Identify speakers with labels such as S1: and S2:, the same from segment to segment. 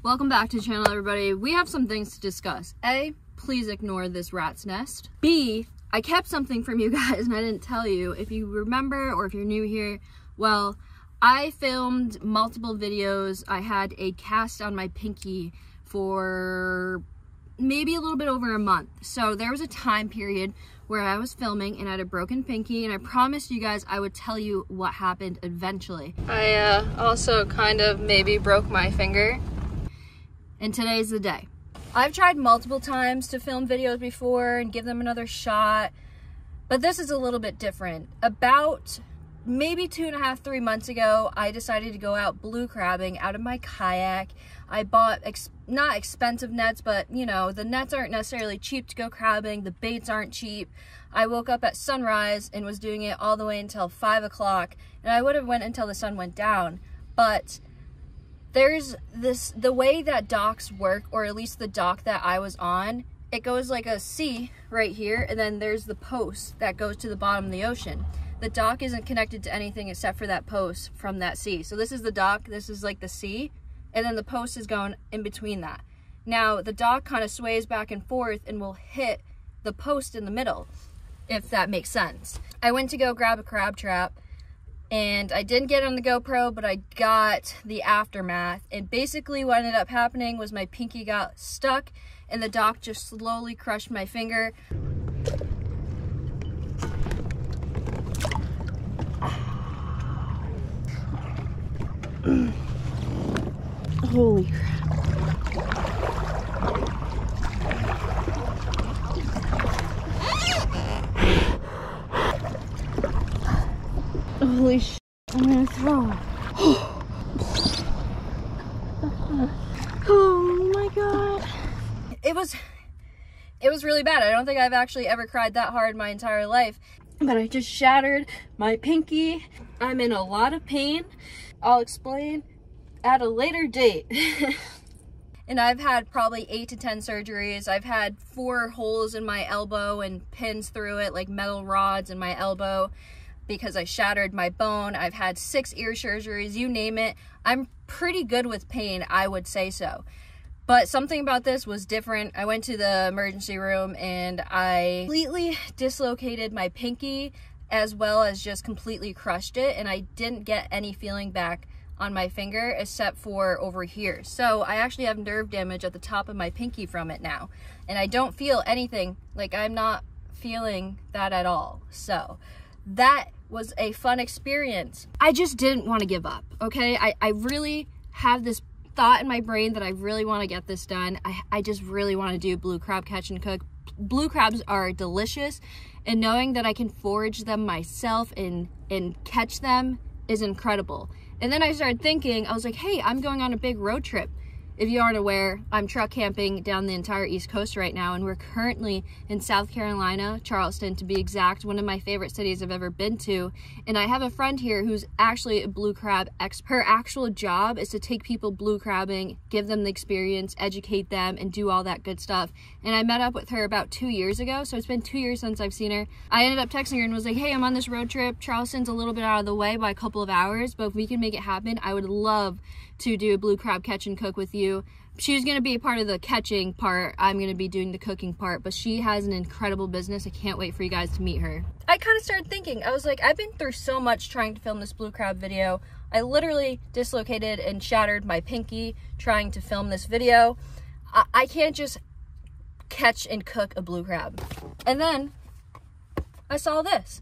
S1: Welcome back to the channel, everybody. We have some things to discuss. A, please ignore this rat's nest. B, I kept something from you guys and I didn't tell you. If you remember, or if you're new here, well, I filmed multiple videos. I had a cast on my pinky for maybe a little bit over a month. So there was a time period where I was filming and I had a broken pinky, and I promised you guys I would tell you what happened eventually. I also kind of maybe broke my finger, and today's the day. I've tried multiple times to film videos before and give them another shot, but this is a little bit different. About maybe 2.5, 3 months ago, I decided to go out blue crabbing out of my kayak. I bought not expensive nets, but you know, the nets aren't necessarily cheap to go crabbing. The baits aren't cheap. I woke up at sunrise and was doing it all the way until 5 o'clock, and I would have went until the sun went down. But there's the way that docks work, or at least the dock that I was on, it goes like a C right here, and then there's the post that goes to the bottom of the ocean. The dock isn't connected to anything except for that post from that C. So this is the dock, this is like the C, and then the post is going in between that. Now the dock kind of sways back and forth and will hit the post in the middle, if that makes sense. I went to go grab a crab trap, and I didn't get it on the GoPro, but I got the aftermath. And basically what ended up happening was my pinky got stuck and the dock just slowly crushed my finger. Holy crap. Holy shit, I'm gonna throw up. Oh my god. It was really bad. I don't think I've actually ever cried that hard my entire life. But I just shattered my pinky. I'm in a lot of pain. I'll explain at a later date. And I've had probably 8 to 10 surgeries. I've had 4 holes in my elbow and pins through it, like metal rods in my elbow, because I shattered my bone. I've had 6 ear surgeries, you name it. I'm pretty good with pain, I would say so. But something about this was different. I went to the emergency room and I completely dislocated my pinky, as well as just completely crushed it, and I didn't get any feeling back on my finger except for over here. So I actually have nerve damage at the top of my pinky from it now, and I don't feel anything. Like, I'm not feeling that at all. So that was a fun experience. I just didn't want to give up, okay? I really have this thought in my brain that I really want to get this done. I just really want to do blue crab catch and cook. Blue crabs are delicious, and knowing that I can forage them myself and catch them is incredible. And then I started thinking, I was like, hey, I'm going on a big road trip. If you aren't aware, I'm truck camping down the entire East Coast right now, and we're currently in South Carolina, Charleston to be exact, one of my favorite cities I've ever been to. And I have a friend here who's actually a blue crab expert. Her actual job is to take people blue crabbing, give them the experience, educate them, and do all that good stuff. And I met up with her about 2 years ago, so it's been 2 years since I've seen her. I ended up texting her and was like, hey, I'm on this road trip. Charleston's a little bit out of the way by a couple of hours, but if we can make it happen, I would love to do a blue crab catch and cook with you. She's going to be a part of the catching part. I'm going to be doing the cooking part, but she has an incredible business. I can't wait for you guys to meet her. I kind of started thinking, I was like, I've been through so much trying to film this blue crab video. I literally dislocated and shattered my pinky trying to film this video. I can't just catch and cook a blue crab. And then I saw this.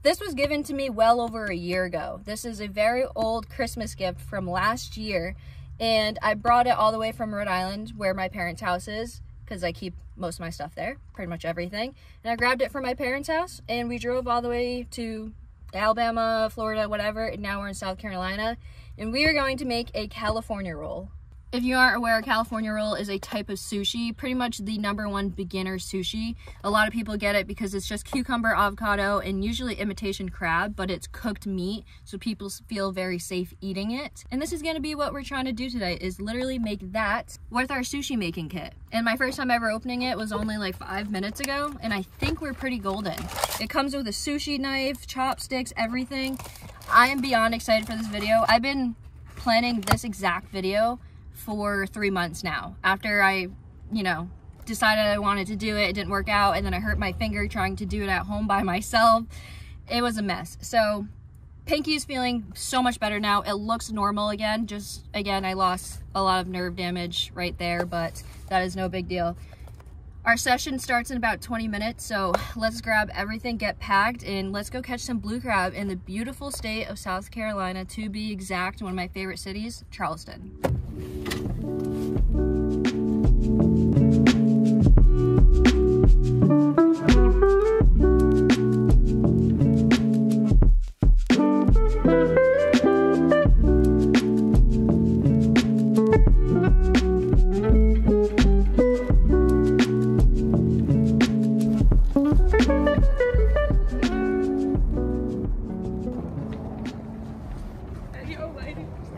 S1: This was given to me well over a year ago. This is a very old Christmas gift from last year, and I brought it all the way from Rhode Island, where my parents' house is, because I keep most of my stuff there, pretty much everything. And I grabbed it from my parents' house, and we drove all the way to Alabama, Florida, whatever, and now we're in South Carolina, and we are going to make a California roll. If you aren't aware, California roll is a type of sushi, pretty much the #1 beginner sushi. A lot of people get it because it's just cucumber, avocado, and usually imitation crab, but it's cooked meat, so people feel very safe eating it. And this is gonna be what we're trying to do today, is literally make that with our sushi making kit. And my first time ever opening it was only like 5 minutes ago, and I think we're pretty golden. It comes with a sushi knife, chopsticks, everything. I am beyond excited for this video. I've been planning this exact video for 3 months now. After I, you know, decided I wanted to do it, it didn't work out, and then I hurt my finger trying to do it at home by myself. It was a mess. So pinky is feeling so much better now. It looks normal again. Just again, I lost a lot of nerve damage right there, but that is no big deal. Our session starts in about 20 minutes, so let's grab everything, get packed, and let's go catch some blue crab in the beautiful state of South Carolina, to be exact, one of my favorite cities, Charleston.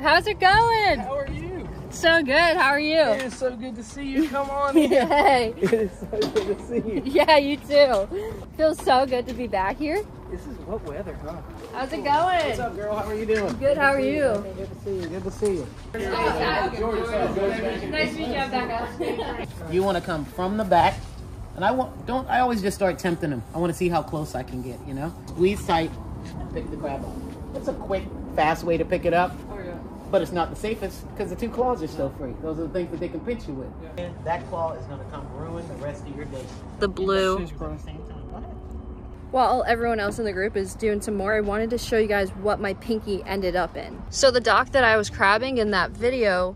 S1: How's it going?
S2: How are you?
S1: So good. How are you?
S2: It is so good to see you. Come on in.
S1: Yay.
S2: It is so good to see you.
S1: Yeah, you too. Feels so good to be back here.
S2: This is what weather, huh?
S1: How's it going?
S2: What's up, girl? How are you doing?
S1: Good. How are you?
S2: Good to see you. Good to see you.
S1: Nice to meet you, Becca.
S3: You want to come from the back, and I I always just start tempting them. I want to see how close I can get, you know? Squeeze tight and pick the crab up. It's a quick, fast way to pick it up. But it's not the safest because the two claws are still free. Those are the things that they can pinch you with. Yeah. That claw is going to come ruin the rest of your day.
S1: The blue. While everyone else in the group is doing some more, I wanted to show you guys what my pinky ended up in. So the dock that I was crabbing in that video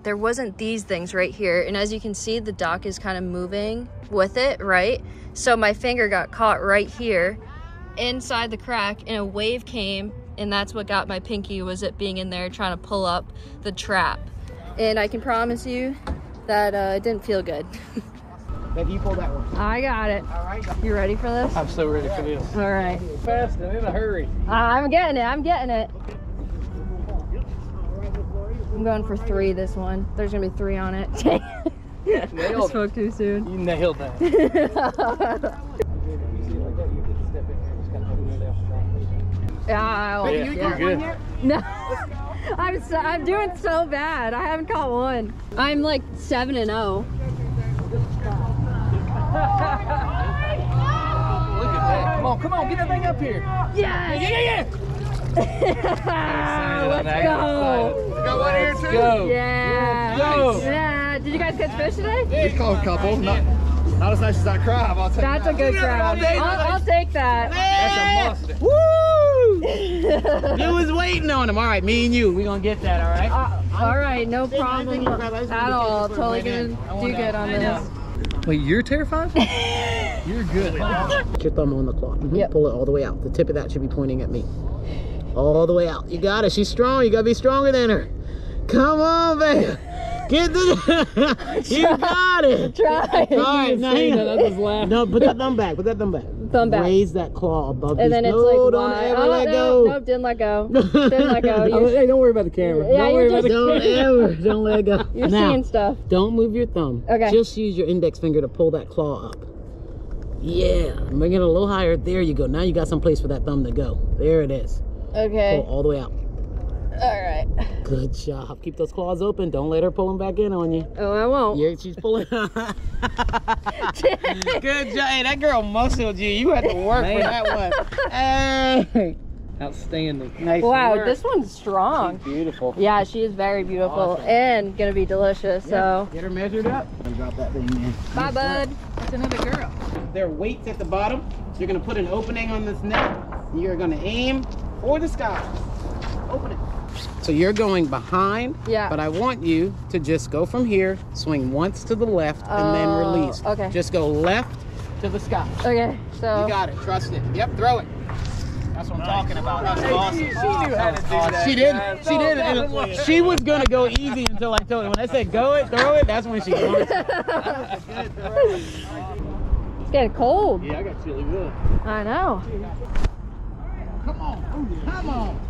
S1: there wasn't these things right here. And as you can see, the dock is kind of moving with it, right? So my finger got caught right here inside the crack, and a wave came, and that's what got my pinky, was it being in there trying to pull up the trap. And I can promise you that it didn't feel good.
S3: Maybe you pull that one.
S1: I got it.
S3: All right.
S1: You ready for this?
S2: I'm so ready for this.
S1: All right.
S2: Fast and in a hurry.
S1: I'm getting it. I'm getting it. I'm going for 3 this one. There's going to be 3 on it. I spoke too soon.
S2: You nailed that.
S1: Yeah,
S2: You're good.
S1: No, I'm doing so bad. I haven't caught one. I'm like 7-0.
S2: Look at that. Come on, get that thing up here.
S1: Yes!
S2: Yeah.
S1: Let's go.
S2: Got one here too? Go.
S1: Yeah.
S2: Go.
S1: Yeah. Did you guys catch fish today?
S4: We caught a couple. Not as nice as that crab, I'll take
S1: That's
S4: that.
S1: a good crab. I'll take that.
S2: That's a monster.
S3: Woo! You was waiting on him. All right, me and you, we gonna get that, all right?
S1: All right, no problem at all. Totally gonna do good on this.
S2: Wait, you're terrified? You're good.
S3: Put your thumb on the claw.
S1: Yep.
S3: Pull it all the way out. The tip of that should be pointing at me. All the way out. You got it. She's strong. You gotta be stronger than her. Come on, baby. Get the. You got it.
S1: Try.
S3: All right, now hang
S2: on.
S3: No, put that thumb back. Put that thumb back.
S1: Thumb back.
S3: Raise that claw above.
S1: And then it's
S3: no,
S1: like,
S3: don't ever let go.
S1: Nope, didn't let go. Didn't let go.
S2: Hey, don't worry about the camera.
S1: Yeah,
S3: Don't let go.
S1: You're
S3: now,
S1: seeing stuff.
S3: Don't move your thumb.
S1: Okay.
S3: Just use your index finger to pull that claw up. Yeah, bring it a little higher. There you go. Now you got some place for that thumb to go. There it is.
S1: Okay.
S3: Pull all the way out.
S1: All right.
S3: Good job. Keep those claws open. Don't let her pull them back in on you.
S1: Oh, I won't.
S3: Yeah, she's pulling. Good job. Hey, that girl muscled you. You had to work for that one. Hey.
S2: Outstanding.
S3: Nice
S1: Wow,
S3: work.
S1: this one's strong.
S3: She's beautiful.
S1: Yeah, she is very beautiful.
S3: Awesome.
S1: And gonna be delicious. So
S3: Get her measured up. Drop that thing in.
S1: bye, bud.
S2: That's another girl.
S3: There are weights at the bottom. So you're going to put an opening on this net. You're going to aim for the sky. Open it. So you're going behind.
S1: Yeah.
S3: But I want you to just go from here, swing once to the left, and then release.
S1: Okay.
S3: Just go left to the sky.
S1: Okay, so
S3: You got it. Trust it. Yep, throw it. That's what I'm talking about. That's awesome.
S2: She knew how to do that.
S3: She did. She did. And she was going to go easy until I told her. When I said go it, throw it, that's when she goes.
S1: it's getting cold.
S2: Yeah, I got chilly wood.
S1: I know.
S3: Come on. Come on.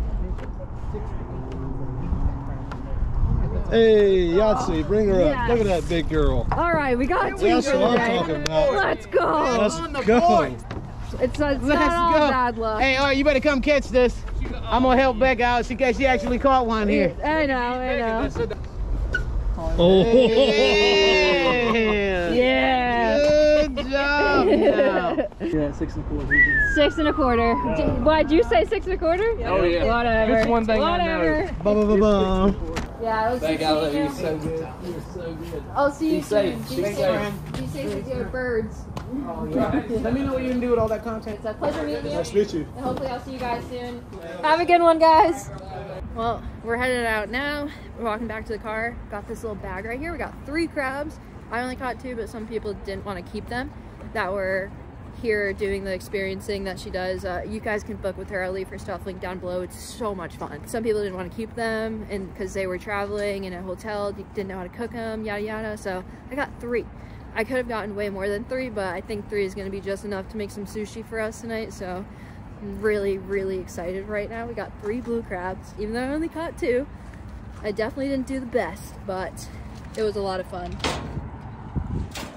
S4: Hey, Yahtzee, bring her up.
S1: Yes.
S4: Look at that big girl.
S1: All right, we got 2
S4: That's what I'm
S1: today.
S4: talking about.
S1: Let's go.
S4: Let's go.
S1: It's not
S3: Let's
S1: all
S3: go.
S1: bad luck.
S3: Hey, all right, you better come catch this. I'm gonna help Becca out. She actually caught one here.
S1: I know.
S2: Oh.
S1: Yeah.
S3: Good job. Now.
S2: Yeah, 6 1/4.
S1: 6 1/4. Why'd you say 6 1/4?
S2: Oh yeah.
S1: Whatever.
S2: That's one thing
S1: Whatever.
S2: I know.
S1: Yeah, it was
S2: Becca, I love you. You're so good. You're so good.
S1: I'll see you
S2: Be safe.
S1: soon.
S2: Be safe.
S1: Be safe with your birds.
S3: Let me know what you can do with all that content.
S1: It's a pleasure meeting you.
S4: Nice to meet you.
S1: And hopefully I'll see you guys soon. Have a good one, guys. Well, we're headed out now. We're walking back to the car. Got this little bag right here. We got 3 crabs. I only caught 2, but some people didn't want to keep them that were here doing the experiencing that she does. You guys can book with her. I'll leave her stuff linked down below. It's so much fun. Some people didn't want to keep them and because they were traveling in a hotel, didn't know how to cook them, yada yada. So I got 3. I could have gotten way more than 3, but I think 3 is going to be just enough to make some sushi for us tonight. So I'm really, really excited right now. We got 3 blue crabs, even though I only caught 2. I definitely didn't do the best, but it was a lot of fun.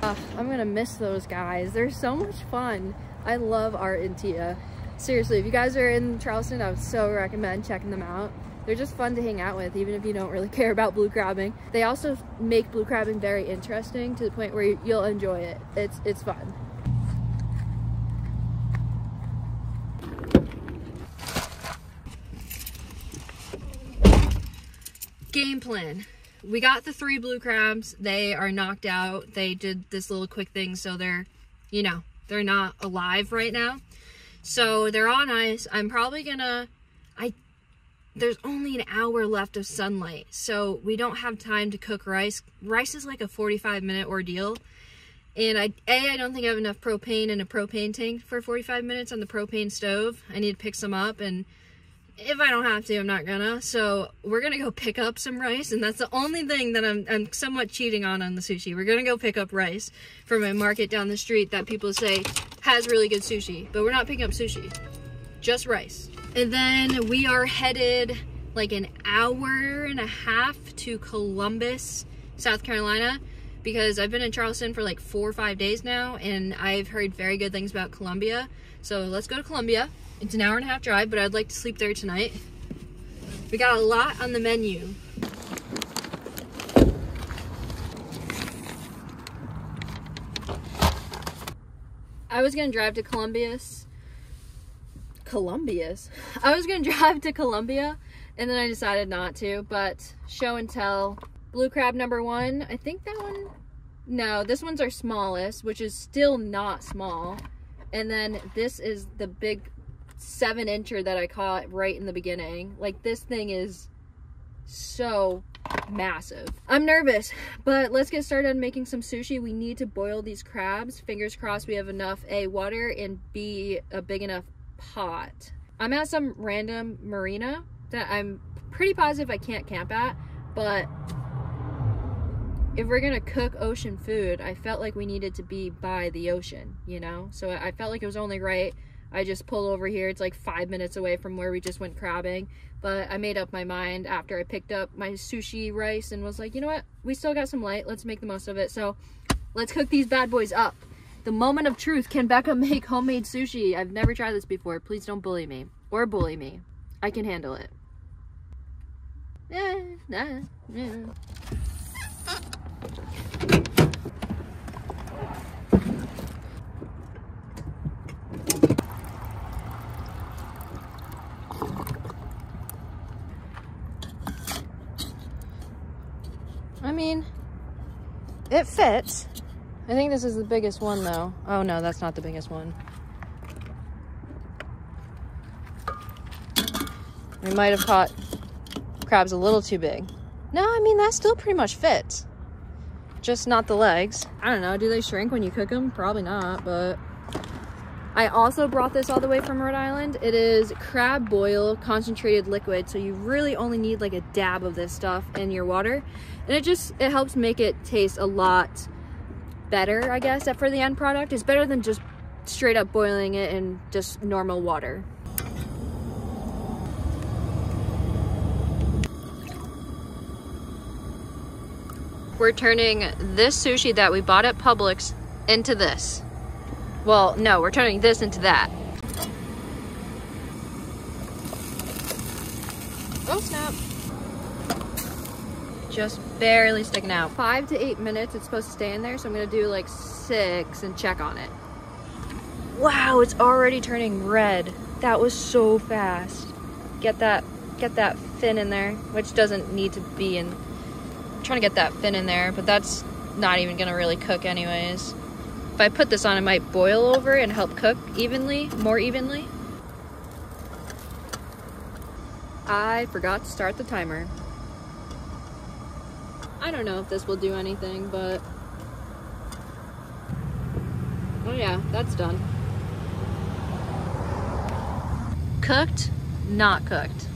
S1: I'm gonna miss those guys. They're so much fun. I love Art and Tia. Seriously, if you guys are in Charleston, I would so recommend checking them out. They're just fun to hang out with, even if you don't really care about blue crabbing. They also make blue crabbing very interesting to the point where you'll enjoy it. It's fun. Game plan. We got the 3 blue crabs. They are knocked out. They did this little quick thing, so they're, you know, they're not alive right now. So they're on ice. I'm probably gonna, there's only an hour left of sunlight, so we don't have time to cook rice. Rice is like a 45-minute ordeal. And I don't think I have enough propane in a propane tank for 45 minutes on the propane stove. I need to pick some up, and if I don't have to, I'm not gonna. So we're gonna go pick up some rice, and that's the only thing that I'm somewhat cheating on the sushi. We're gonna go pick up rice from a market down the street that people say has really good sushi, but we're not picking up sushi, just rice. And then we are headed like an hour and a half to Columbus, South Carolina, because I've been in Charleston for like 4 or 5 days now, and I've heard very good things about Columbia. So let's go to Columbia. It's an hour and a half drive, but I'd like to sleep there tonight. We got a lot on the menu. I was gonna drive to Columbia, and then I decided not to, but show and tell. Blue crab number 1, I think that one, no, this one's our smallest, which is still not small. And then this is the big 7-incher that I caught right in the beginning. Like, this thing is so massive. I'm nervous, but let's get started on making some sushi. We need to boil these crabs. Fingers crossed we have enough A, water, and B, a big enough pot. I'm at some random marina that I'm pretty positive I can't camp at, but if we're gonna cook ocean food, I felt like we needed to be by the ocean, you know? So I felt like it was only right. I just pulled over here. It's like 5 minutes away from where we just went crabbing. But I made up my mind after I picked up my sushi rice and was like, you know what? We still got some light. Let's make the most of it. So let's cook these bad boys up. The moment of truth. Can Becca make homemade sushi? I've never tried this before. Please don't bully me. Or bully me. I can handle it. Yeah. I mean, it fits. I think this is the biggest one though. Oh no, that's not the biggest one. We might have caught crabs a little too big. No, I mean, that still pretty much fits. Just not the legs. I don't know, do they shrink when you cook them? Probably not, but I also brought this all the way from Rhode Island. It is crab boil concentrated liquid, so you really only need like a dab of this stuff in your water, and it helps make it taste a lot better, I guess. For the end product, it's better than just straight up boiling it in just normal water. We're turning this sushi that we bought at Publix into this. Well, no, we're turning this into that. Oh, snap. just barely sticking out. 5 to 8 minutes it's supposed to stay in there, so I'm gonna do like 6 and check on it. Wow, it's already turning red. That was so fast. Get that fin in there, which doesn't need to be in. I'm trying to get that fin in there, but that's not even gonna really cook anyways. If I put this on, it might boil over and help cook more evenly. I forgot to start the timer. I don't know if this will do anything, but oh yeah, that's done. Cooked, not cooked.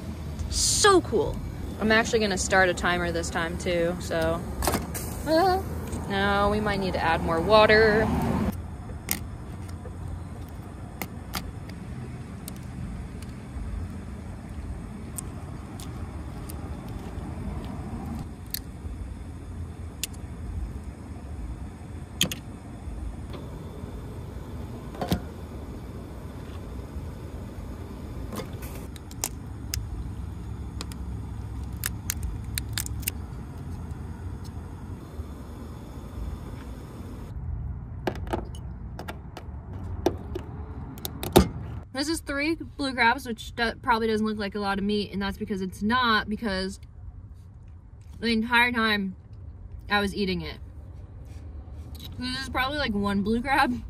S1: So cool. I'm actually gonna start a timer this time too, so. No, we might need to add more water. This is 3 blue crabs, which probably doesn't look like a lot of meat, and that's because it's not, because the entire time I was eating it. This is probably like 1 blue crab.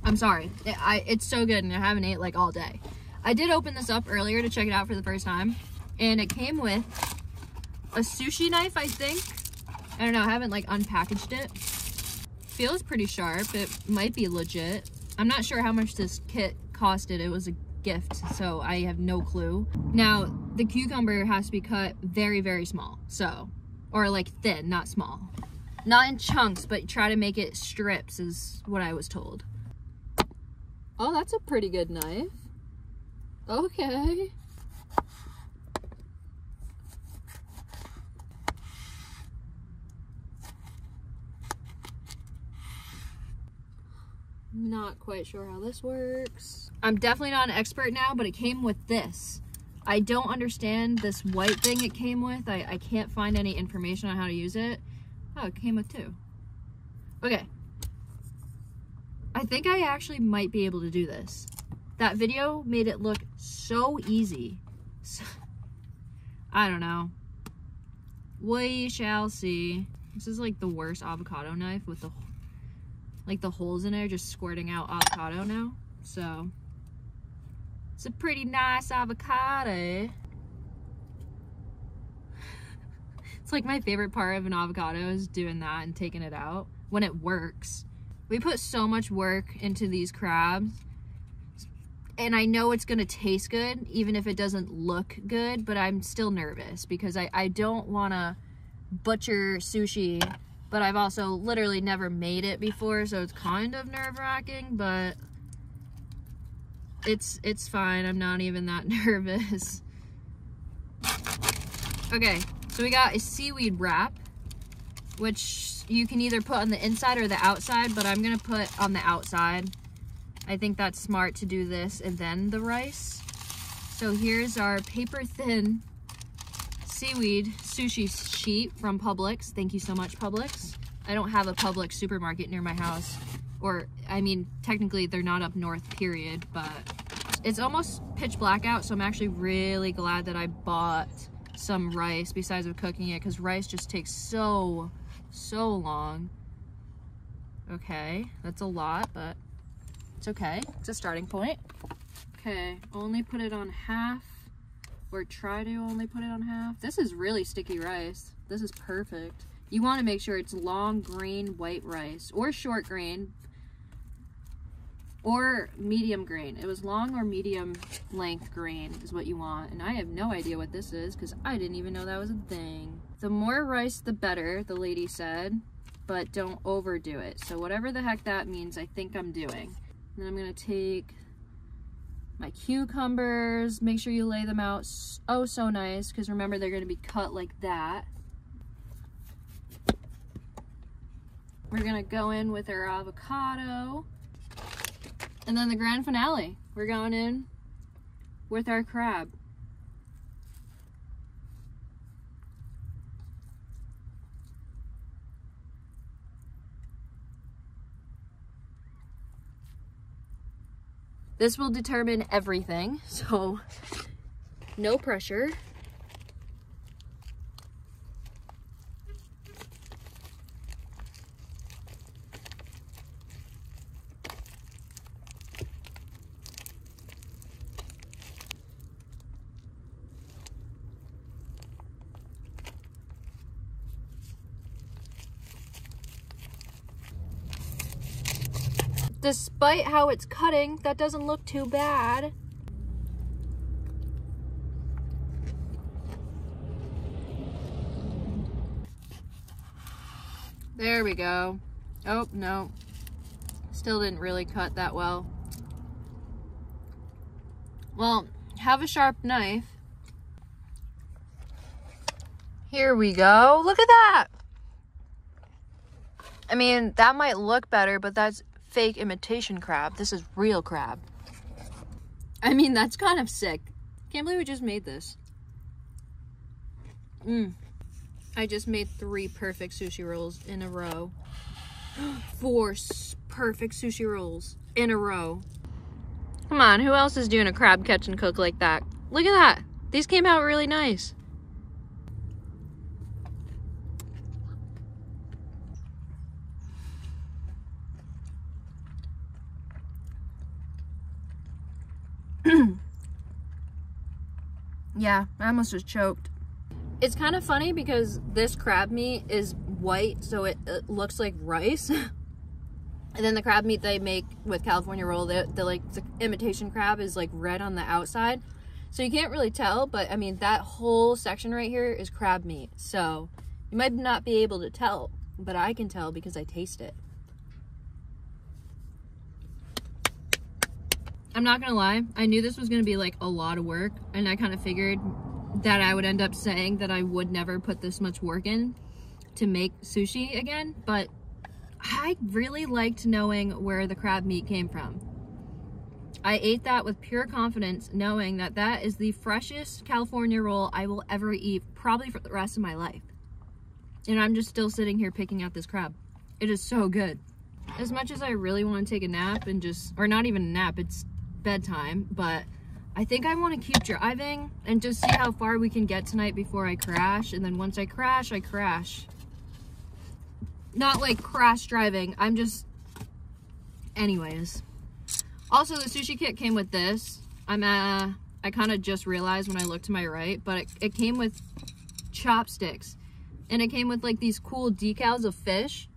S1: I'm sorry. It's so good, and I haven't ate like all day. I did open this up earlier to check it out for the first time, and it came with a sushi knife, I think. I don't know, I haven't like unpackaged it. Feels pretty sharp. It might be legit. I'm not sure how much this kit costed. It was a gift, so I have no clue. Now, the cucumber has to be cut very, very small, so, or like thin, not small. Not in chunks, but try to make it strips is what I was told. Oh, that's a pretty good knife. Okay. Not quite sure how this works. I'm definitely not an expert now, but it came with this. I don't understand this white thing it came with. I can't find any information on how to use it. Oh, it came with 2. Okay. I think I actually might be able to do this. That video made it look so easy. So, I don't know. We shall see. This is like the worst avocado knife with the holes in there just squirting out avocado now. So it's a pretty nice avocado. It's like my favorite part of an avocado is doing that and taking it out when it works. We put so much work into these crabs, and I know it's gonna taste good even if it doesn't look good, but I'm still nervous because I don't wanna butcher sushi, but I've also literally never made it before, so it's kind of nerve-wracking, but it's fine. I'm not even that nervous. Okay, so we got a seaweed wrap, which you can either put on the inside or the outside, but I'm gonna put on the outside. I think that's smart to do this and then the rice. So here's our paper thin seaweed sushi sheet from Publix. Thank you so much, Publix. I don't have a Publix supermarket near my house. Or, I mean, technically they're not up north, period, but it's almost pitch black out, so I'm actually really glad that I bought some rice besides of cooking it, because rice just takes so long. Okay, that's a lot, but it's okay. It's a starting point. Okay, only put it on half, or try to only put it on half. This is really sticky rice. This is perfect. You want to make sure it's long grain white rice, or short grain, or medium grain. It was long or medium length grain is what you want. And I have no idea what this is because I didn't even know that was a thing. The more rice, the better, the lady said, but don't overdo it. So whatever the heck that means, I think I'm doing. Then I'm gonna take my cucumbers, make sure you lay them out oh so nice, because remember they're gonna be cut like that. We're gonna go in with our avocado. And then the grand finale, we're going in with our crab. This will determine everything, so no pressure. Despite how it's cutting, that doesn't look too bad. There we go. Oh, no. Still didn't really cut that well. Well, have a sharp knife. Here we go. Look at that. I mean, that might look better, but that's fake imitation crab. This is real crab. I mean, that's kind of sick. Can't believe we just made this. I just made 3 perfect sushi rolls in a row. 4 perfect sushi rolls in a row. Come on, who else is doing a crab catch and cook like that? Look at that. These came out really nice. Yeah, I almost was choked. It's kind of funny because this crab meat is white, so it looks like rice. And then the crab meat they make with California roll, the imitation crab is like red on the outside. So you can't really tell, but I mean, that whole section right here is crab meat. So you might not be able to tell, but I can tell because I taste it. I'm not gonna lie, I knew this was gonna be like a lot of work, and I kind of figured that I would end up saying that I would never put this much work in to make sushi again, but I really liked knowing where the crab meat came from. I ate that with pure confidence, knowing that that is the freshest California roll I will ever eat, probably for the rest of my life. And I'm just still sitting here picking out this crab. It is so good. As much as I really want to take a nap and just, or not even a nap, it's bedtime, but I think I want to keep driving and just see how far we can get tonight before I crash. And then once I crash, I crash. Not like crash driving, I'm just, anyways. Also, the sushi kit came with this. I kind of just realized when I looked to my right, but it came with chopsticks, and it came with like these cool decals of fish.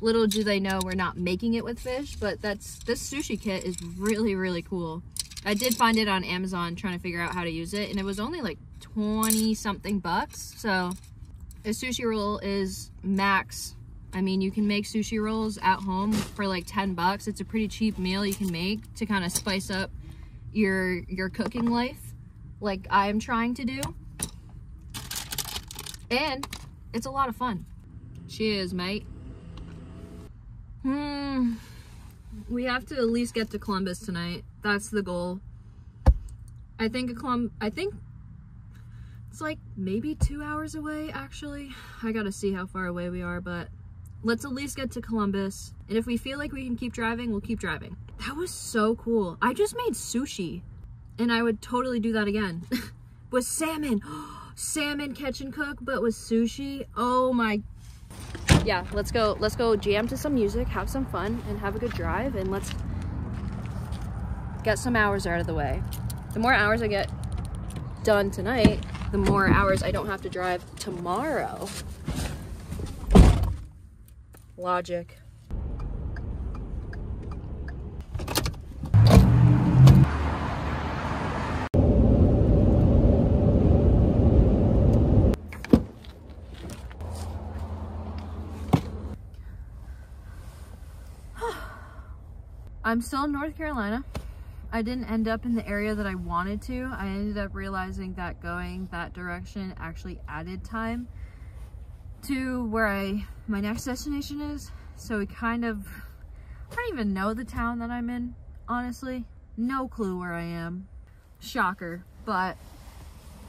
S1: Little do they know we're not making it with fish, but this sushi kit is really, really cool. I did find it on Amazon trying to figure out how to use it, and it was only like 20 something bucks. So a sushi roll is max. I mean, you can make sushi rolls at home for like 10 bucks. It's a pretty cheap meal you can make to kind of spice up your cooking life like I'm trying to do. And it's a lot of fun. Cheers, mate. We have to at least get to Columbus tonight. That's the goal. I think it's like maybe 2 hours away, actually. I gotta see how far away we are, but let's at least get to Columbus. And if we feel like we can keep driving, we'll keep driving. That was so cool. I just made sushi, and I would totally do that again. With salmon. Salmon catch and cook, but with sushi. Oh my. Yeah, let's go jam to some music, have some fun, and have a good drive, and let's get some hours out of the way. The more hours I get done tonight, the more hours I don't have to drive tomorrow. Logic. I'm still in North Carolina. I didn't end up in the area that I wanted to. I ended up realizing that going that direction actually added time to where my next destination is. So we kind of, I don't even know the town that I'm in, honestly. No clue where I am. Shocker, but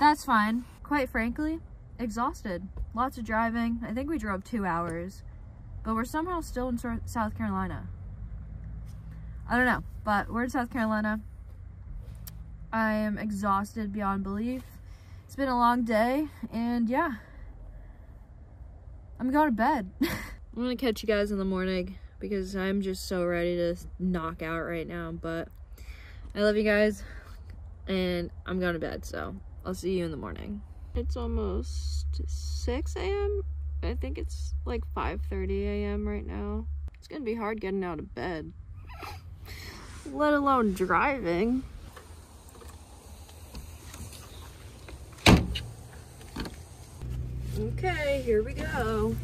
S1: that's fine. Quite frankly, exhausted. Lots of driving. I think we drove 2 hours, but we're somehow still in South Carolina. I don't know, but we're in South Carolina. I am exhausted beyond belief. It's been a long day, and yeah, I'm going to bed. I'm gonna catch you guys in the morning because I'm just so ready to knock out right now, but I love you guys, and I'm going to bed, so I'll see you in the morning. It's almost 6 a.m. I think it's like 5:30 a.m. right now. It's gonna be hard getting out of bed, let alone driving. Okay, here we go.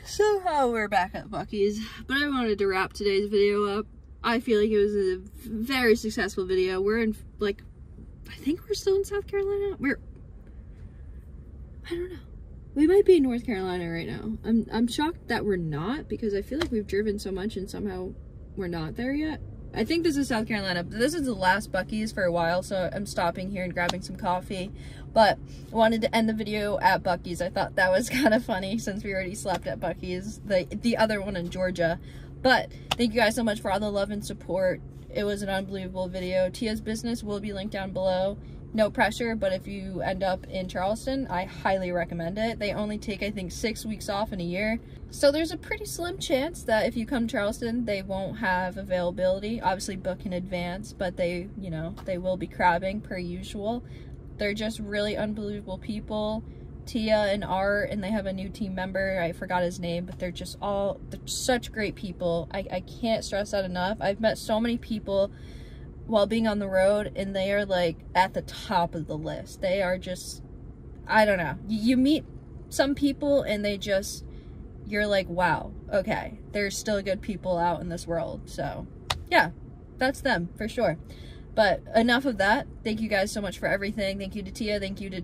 S1: Somehow we're back at Buc-ee's, but I wanted to wrap today's video up. I feel like it was a very successful video. We're in, like, I think we're still in South Carolina. I don't know. We might be in North Carolina right now. I'm shocked that we're not, because I feel like we've driven so much and somehow we're not there yet. I think this is South Carolina. This is the last Buc-ee's for a while, so I'm stopping here and grabbing some coffee. But I wanted to end the video at Buc-ee's. I thought that was kind of funny since we already slept at Buc-ee's, the other one in Georgia. But thank you guys so much for all the love and support. It was an unbelievable video. Tia's business will be linked down below. No pressure, but if you end up in Charleston, I highly recommend it. They only take, I think, 6 weeks off in a year. So there's a pretty slim chance that if you come to Charleston, they won't have availability. Obviously book in advance, but they, you know, they will be crabbing per usual. They're just really unbelievable people. Tia and Art, and they have a new team member. I forgot his name, but they're such great people. I can't stress that enough. I've met so many people while being on the road, and they are like at the top of the list. They are just, I don't know. You meet some people and you're like, wow, okay, there's still good people out in this world. So yeah, that's them for sure. But enough of that. Thank you guys so much for everything. Thank you to Tia. Thank you to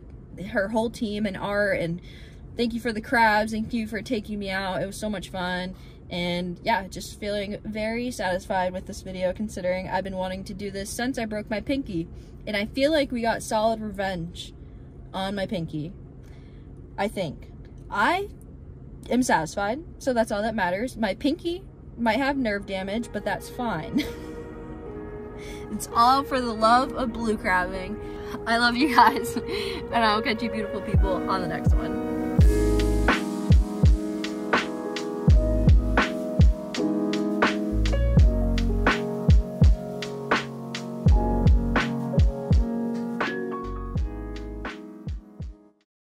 S1: her whole team and Art, and thank you for the crabs. Thank you for taking me out. It was so much fun. And yeah, just feeling very satisfied with this video, considering I've been wanting to do this since I broke my pinky. And I feel like we got solid revenge on my pinky. I think. I am satisfied, so that's all that matters. My pinky might have nerve damage, but that's fine. It's all for the love of blue crabbing. I love you guys, and I'll catch you beautiful people on the next one.